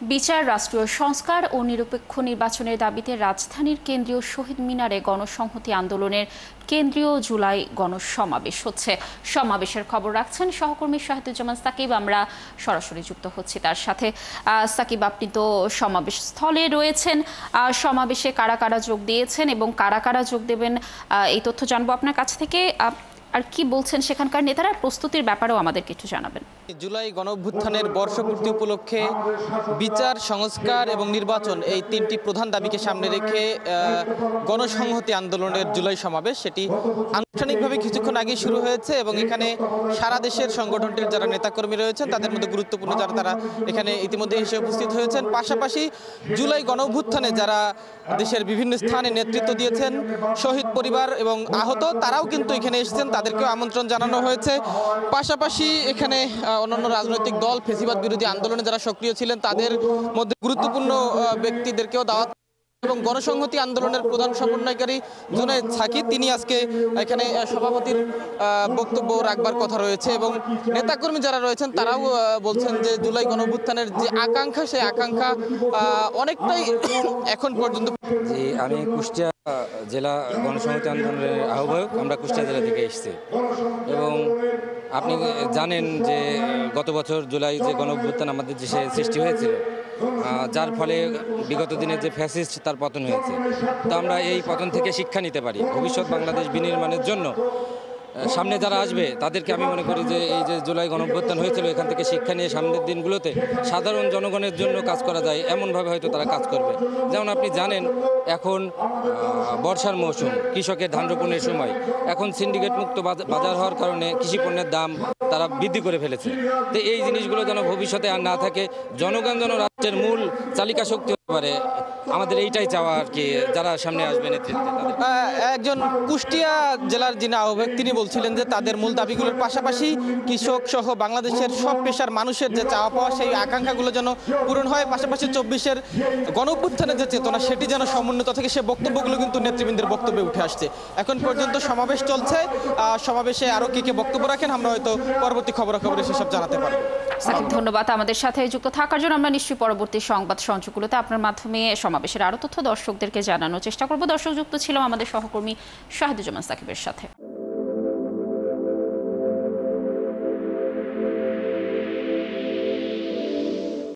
বিচার, রাষ্ট্রীয় সংস্কার ও নিরপেক্ষ নির্বাচনের দাবিতে রাজধানীর কেন্দ্রীয় শহীদ মিনারে গণসংহতি আন্দোলনের কেন্দ্রীয় জুলাই গণসমাবেশ হচ্ছে। সমাবেশের খবর রাখছেন সহকর্মী শাহিদুজ্জামান সাকিব। আমরা সরাসরি যুক্ত হচ্ছি তার সাথে। সাকিব, আপনি তো সমাবেশ স্থলে রয়েছেন। সমাবেশে কারা কারা যোগ দিয়েছেন এবং কারা কারা যোগ দেবেন এই তথ্য জানবো আপনার কাছ থেকে। আর কি বলছেন সেখানকার নেতারা, প্রস্তুতির ব্যাপারেও আমাদেরকে একটু জানাবেন। জুলাই গণঅভ্যুত্থানের বর্ষপূর্তি উপলক্ষে বিচার, সংস্কার এবং নির্বাচন এই তিনটি প্রধান দাবিকে সামনে রেখে গণসংহতি আন্দোলনের জুলাই সমাবেশ সেটি আনুষ্ঠানিকভাবে কিছুক্ষণ আগে শুরু হয়েছে এবং এখানে সারা দেশের সংগঠনটির যারা নেতাকর্মী রয়েছেন তাদের মধ্যে গুরুত্বপূর্ণ যারা তারা এখানে ইতিমধ্যে এসে উপস্থিত হয়েছেন। পাশাপাশি জুলাই গণঅভ্যুত্থানে যারা দেশের বিভিন্ন স্থানে নেতৃত্ব দিয়েছেন, শহীদ পরিবার এবং আহত, তারাও কিন্তু এখানে এসেছেন, তাদেরকেও আমন্ত্রণ জানানো হয়েছে। পাশাপাশি এখানে অন্যান্য রাজনৈতিক দল, ফ্যাসিবাদ বিরোধী আন্দোলনে যারা সক্রিয় ছিলেন তাদের মধ্যে গুরুত্বপূর্ণ ব্যক্তিদেরকেও দাওয়াত এবং গণসংহতি আন্দোলনের প্রধান সমন্বয়কারী জুনায়েদ সাকি তিনি আজকে এখানে সভাপতির বক্তব্য রাখবার কথা রয়েছে এবং নেতাকর্মী যারা রয়েছেন তারাও বলছেন যে জুলাই গণঅভ্যুত্থানের যে আকাঙ্ক্ষা, সেই আকাঙ্ক্ষা অনেকটাই এখন পর্যন্ত। জি, আমি কুষ্টিয়া জেলা গণসংহতি আন্দোলনের আহ্বায়ক। আমরা কুষ্টিয়া জেলা থেকে এসেছি এবং আপনি জানেন যে গত বছর জুলাই যে গণঅভ্যুত্থান আমাদের দেশে সৃষ্টি হয়েছিল, যার ফলে বিগত দিনে যে ফ্যাসিস্ট তার পতন হয়েছে। তো আমরা এই পতন থেকে শিক্ষা নিতে পারি ভবিষ্যৎ বাংলাদেশ বিনির্মাণের জন্য। সামনে যারা আসবে তাদেরকে আমি মনে করি যে এই যে জুলাই গণঅভ্যুত্থান হয়েছিল এখান থেকে শিক্ষা নিয়ে সামনের দিনগুলোতে সাধারণ জনগণের জন্য কাজ করা যায় এমনভাবে হয়তো তারা কাজ করবে। যেমন আপনি জানেন এখন বর্ষার মৌসুম, কৃষকের ধান রোপণের সময়, এখন সিন্ডিকেট মুক্ত বাজার হওয়ার কারণে কৃষি পণ্যের দাম তারা বৃদ্ধি করে ফেলেছে। তো এই জিনিসগুলো যেন ভবিষ্যতে আর না থাকে, জনগণ যেন রাষ্ট্রের মূল চালিকা শক্তি হতে পারে, আমাদের এইটাই চাওয়া আর কি। যারা সামনে আসবে নেতৃত্বে, একজন কুষ্টিয়া জেলার যিনি আহ্বায়ক তিনি বলছিলেন যে তাদের মূল দাবিগুলোর পাশাপাশি কৃষক সহ বাংলাদেশের সব পেশার মানুষের যে চাওয়া পাওয়া সেই আকাঙ্ক্ষাগুলো যেন পূরণ হয়, পাশাপাশি 24-এর গণঅভ্যুত্থানের যে চেতনা সেটি যেন সমুন্নত থেকে, সে বক্তব্যগুলো কিন্তু নেতৃবৃন্দের বক্তব্যে উঠে আসছে। এখন পর্যন্ত সমাবেশ চলছে, সমাবেশে আরও কে কে বক্তব্য রাখেন আমরা হয়তো পরবর্তী খবরাখবরে সেসব জানাতে পারবো। সাকিব, ধন্যবাদ আমাদের সাথে যুক্ত থাকার জন্য। আমরা নিশ্চয়ই পরবর্তী সংবাদ সংযোগগুলোতে আপনার মাধ্যমে সমাবেশের আরও তথ্য দর্শকদেরকে জানানোর চেষ্টা করব। দর্শক যুক্ত ছিলাম আমাদের সহকর্মী শাহিদুজ্জামান সাকিবের সাথে।